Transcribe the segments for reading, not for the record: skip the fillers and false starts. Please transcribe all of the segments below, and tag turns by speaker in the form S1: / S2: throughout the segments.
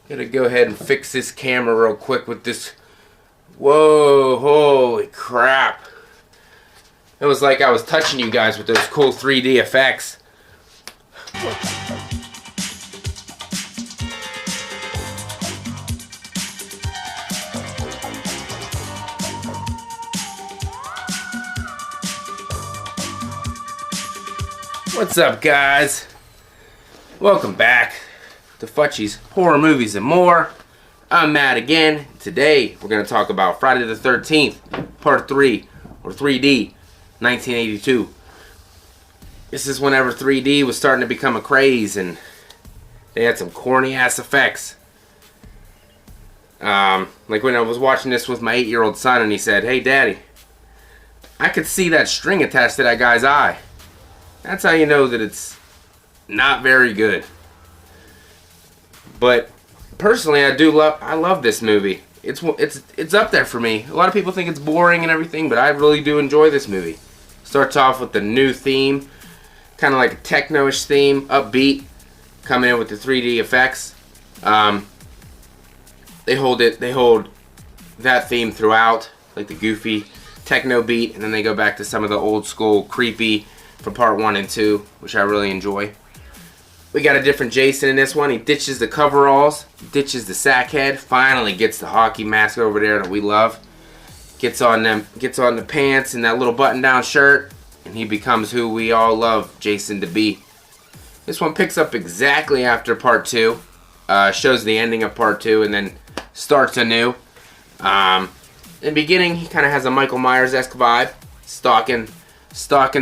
S1: Gotta go ahead and fix this camera real quick with this. Whoa, holy crap. It was like I was touching you guys with those cool 3D effects. What's up, guys? Welcome back to Futchie's Horror Movies and More. I'm Matt again. Today we're going to talk about Friday the 13th, Part 3, or 3D, 1982. This is whenever 3D was starting to become a craze and they had some corny ass effects. Like when I was watching this with my 8-year-old son and he said, "Hey Daddy, I could see that string attached to that guy's eye." That's how you know that it's not very good. But personally, I love this movie. It's up there for me. A lot of people think it's boring and everything, but I really do enjoy this movie. Starts off with the new theme, kind of like a techno-ish theme, upbeat, coming in with the 3D effects. They hold that theme throughout, like the goofy techno beat, and then they go back to some of the old school creepy from part 1 and 2, which I really enjoy. We got a different Jason in this one. He ditches the coveralls, ditches the sack head, finally gets the hockey mask over there that we love. Gets on the pants and that little button-down shirt, and he becomes who we all love Jason to be. This one picks up exactly after part 2, shows the ending of part 2, and then starts anew. In the beginning, he kind of has a Michael Myers-esque vibe, stalking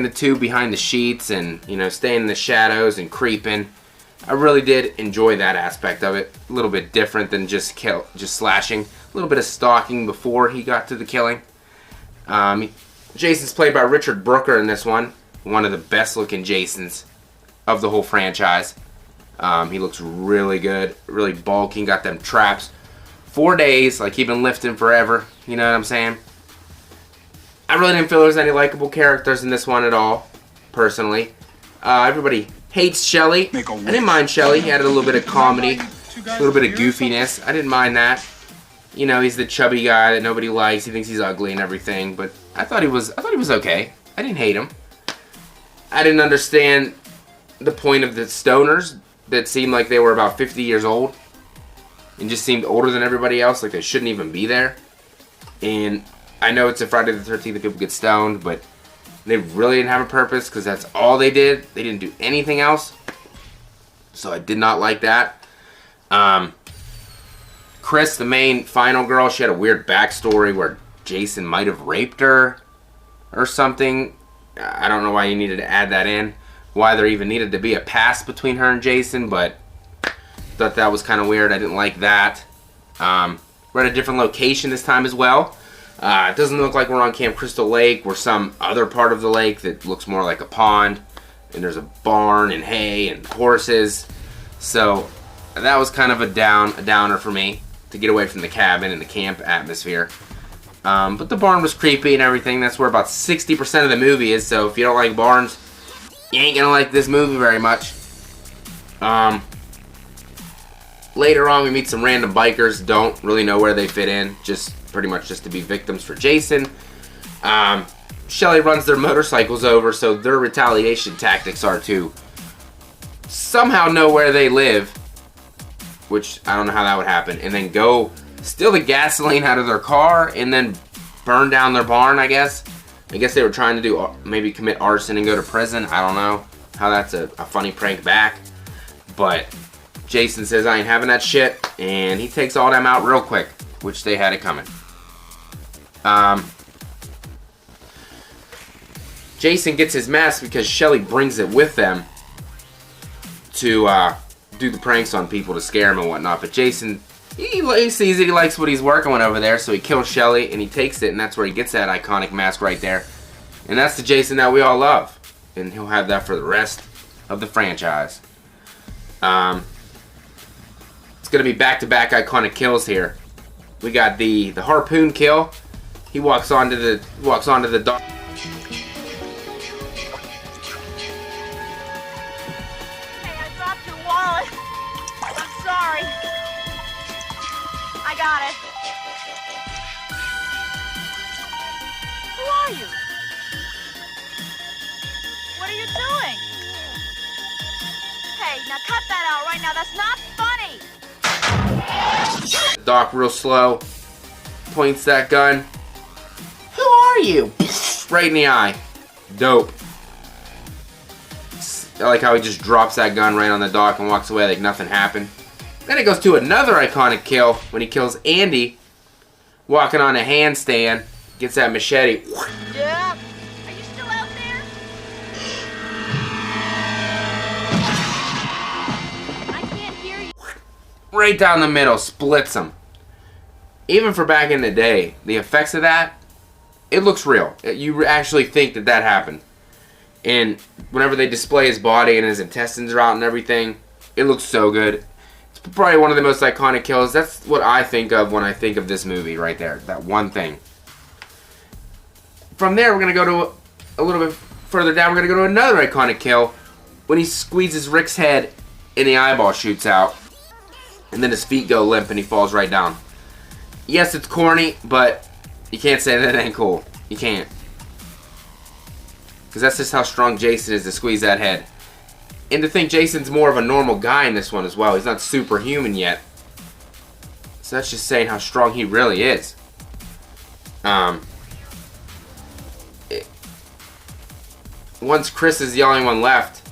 S1: the two behind the sheets and, you know, staying in the shadows and creeping. I really did enjoy that aspect of it. A little bit different than just slashing. A little bit of stalking before he got to the killing. Jason's played by Richard Brooker in this one. One of the best looking Jasons of the whole franchise. He looks really good, really bulky, got them traps. 4 days, like he's been lifting forever, you know what I'm saying? I really didn't feel there was any likable characters in this one at all, personally. Everybody hates Shelly. I didn't mind Shelly. He added a little bit of comedy, a little bit of goofiness. I didn't mind that. You know, he's the chubby guy that nobody likes. He thinks he's ugly and everything, but I thought he was okay. I didn't hate him. I didn't understand the point of the stoners that seemed like they were about 50 years old and just seemed older than everybody else, like they shouldn't even be there. And I know it's a Friday the 13th that people get stoned, but they really didn't have a purpose because that's all they did. They didn't do anything else. So I did not like that. Chris, the main final girl, she had a weird backstory where Jason might have raped her or something. I don't know why you needed to add that in. Why there even needed to be a past between her and Jason, but I thought that was kind of weird. I didn't like that. We're at a different location this time as well. It doesn't look like we're on Camp Crystal Lake. We're some other part of the lake that looks more like a pond. And there's a barn and hay and horses. So that was kind of a downer for me to get away from the cabin and the camp atmosphere. But the barn was creepy and everything. That's where about 60% of the movie is. So if you don't like barns, you ain't gonna like this movie very much. Later on, we meet some random bikers. Don't really know where they fit in. Pretty much just to be victims for Jason. Shelly runs their motorcycles over, so their retaliation tactics are to somehow know where they live, which I don't know how that would happen, and then go steal the gasoline out of their car and then burn down their barn, I guess. I guess they were trying to maybe commit arson and go to prison. I don't know how that's a funny prank back. But Jason says, "I ain't having that shit," and he takes all them out real quick, which they had it coming. Jason gets his mask because Shelly brings it with them to do the pranks on people to scare him and whatnot. But Jason, he sees it, he likes what he's working with over there, so he kills Shelly and he takes it, and that's where he gets that iconic mask right there. And that's the Jason that we all love, and he'll have that for the rest of the franchise. It's gonna be back-to-back iconic kills here. We got the harpoon kill. He walks onto the dock.
S2: Hey, I dropped your wallet. I'm sorry. I got it. Who are you? What are you doing? Hey, now cut that out right now. That's not funny.
S1: Doc, real slow, points that gun. Who are you? Right in the eye. Dope. I like how he just drops that gun right on the dock and walks away like nothing happened. Then it goes to another iconic kill when he kills Andy, walking on a handstand, gets that machete.
S2: Yeah. Are you still out there? I can't hear you.
S1: Right down the middle, splits him. Even for back in the day, the effects of that, it looks real. You actually think that that happened. And whenever they display his body and his intestines are out and everything, it looks so good. It's probably one of the most iconic kills. That's what I think of when I think of this movie right there. That one thing. From there, we're going to go to a little bit further down. We're going to go to another iconic kill when he squeezes Rick's head and the eyeball shoots out. And then his feet go limp and he falls right down. Yes, it's corny, but you can't say that ain't cool. You can't. Because that's just how strong Jason is to squeeze that head. And to think Jason's more of a normal guy in this one as well. He's not superhuman yet. So that's just saying how strong he really is. Once Chris is the only one left,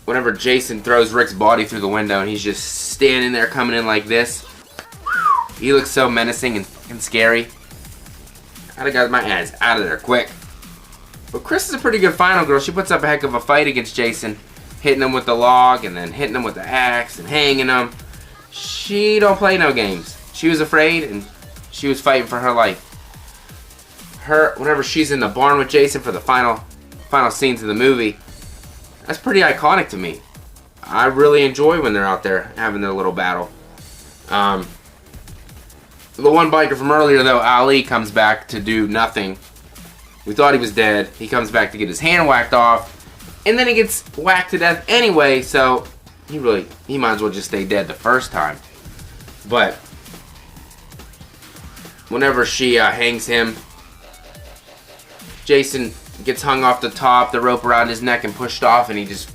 S1: whenever Jason throws Rick's body through the window and he's just standing there coming in like this, he looks so menacing and scary. I got my ass out of there quick. But Chris is a pretty good final girl. She puts up a heck of a fight against Jason, hitting him with the log and then hitting him with the axe and hanging him. She don't play no games. She was afraid and she was fighting for her life. Whenever she's in the barn with Jason for the final scenes of the movie, that's pretty iconic to me. I really enjoy when they're out there having their little battle. The one biker from earlier though, Ali, comes back to do nothing. We thought he was dead. He comes back to get his hand whacked off. And then he gets whacked to death anyway, so he might as well just stay dead the first time. But whenever she hangs him, Jason gets hung off the top, the rope around his neck and pushed off, and he just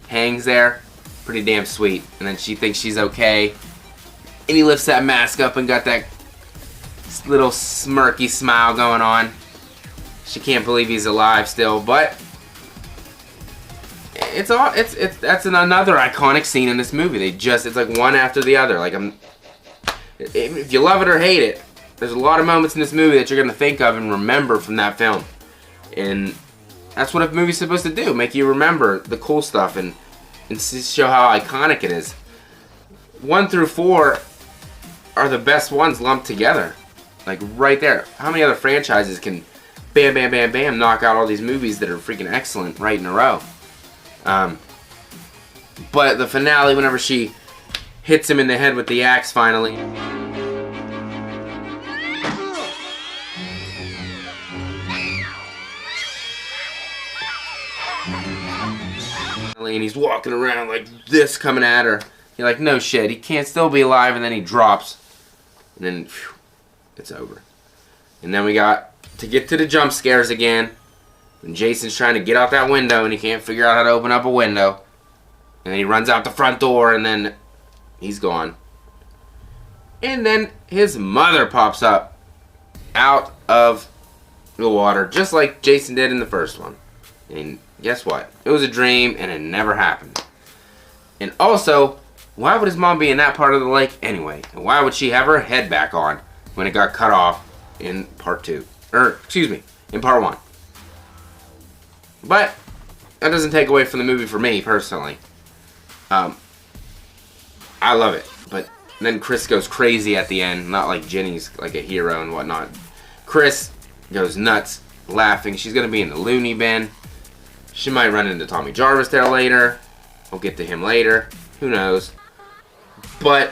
S1: hangs there. Pretty damn sweet. And then she thinks she's okay. And he lifts that mask up and got that little smirky smile going on. She can't believe he's alive still, but that's another iconic scene in this movie. It's like one after the other. Like if you love it or hate it, there's a lot of moments in this movie that you're gonna think of and remember from that film. And that's what a movie's supposed to do, make you remember the cool stuff and show how iconic it is. 1 through 4 are the best ones lumped together. Like right there. How many other franchises can bam, bam, bam, bam knock out all these movies that are freaking excellent right in a row? But the finale, whenever she hits him in the head with the axe finally. And he's walking around like this coming at her. You're like, no shit, he can't still be alive, and then he drops. And then, phew, it's over. And then we got to get to the jump scares again. And Jason's trying to get out that window, and he can't figure out how to open up a window. And then he runs out the front door, and then he's gone. And then his mother pops up out of the water, just like Jason did in the first one. And guess what? It was a dream, and it never happened. And also, why would his mom be in that part of the lake anyway? And why would she have her head back on when it got cut off in part 2? In part 1. But that doesn't take away from the movie for me, personally. I love it. But then Chris goes crazy at the end. Not like Jenny's like a hero and whatnot. Chris goes nuts, laughing. She's going to be in the loony bin. She might run into Tommy Jarvis there later. We'll get to him later. Who knows? But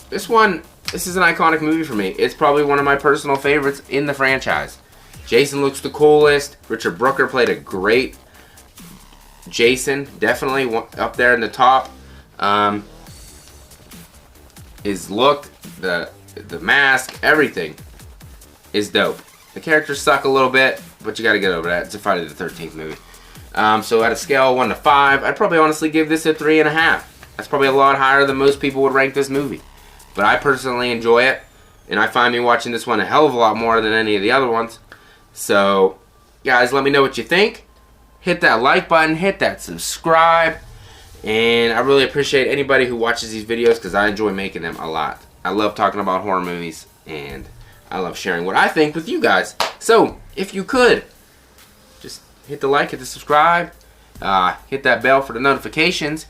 S1: this is an iconic movie for me. It's probably one of my personal favorites in the franchise. Jason looks the coolest. Richard Brooker played a great Jason, definitely up there in the top. His look, the mask, everything is dope. The characters suck a little bit, but you got to get over that. It's a Friday the 13th movie. So at a scale of 1 to 5, I'd probably honestly give this a 3.5. That's probably a lot higher than most people would rank this movie. But I personally enjoy it, and I find me watching this one a hell of a lot more than any of the other ones. So, guys, let me know what you think. Hit that like button, hit that subscribe, and I really appreciate anybody who watches these videos because I enjoy making them a lot. I love talking about horror movies, and I love sharing what I think with you guys. So, if you could, just hit the like, hit the subscribe, hit that bell for the notifications,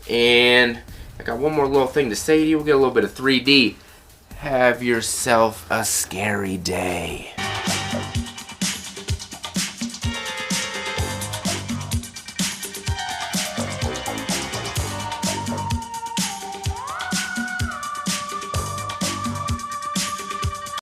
S1: and I got one more little thing to say to you. We'll get a little bit of 3D. Have yourself a scary day.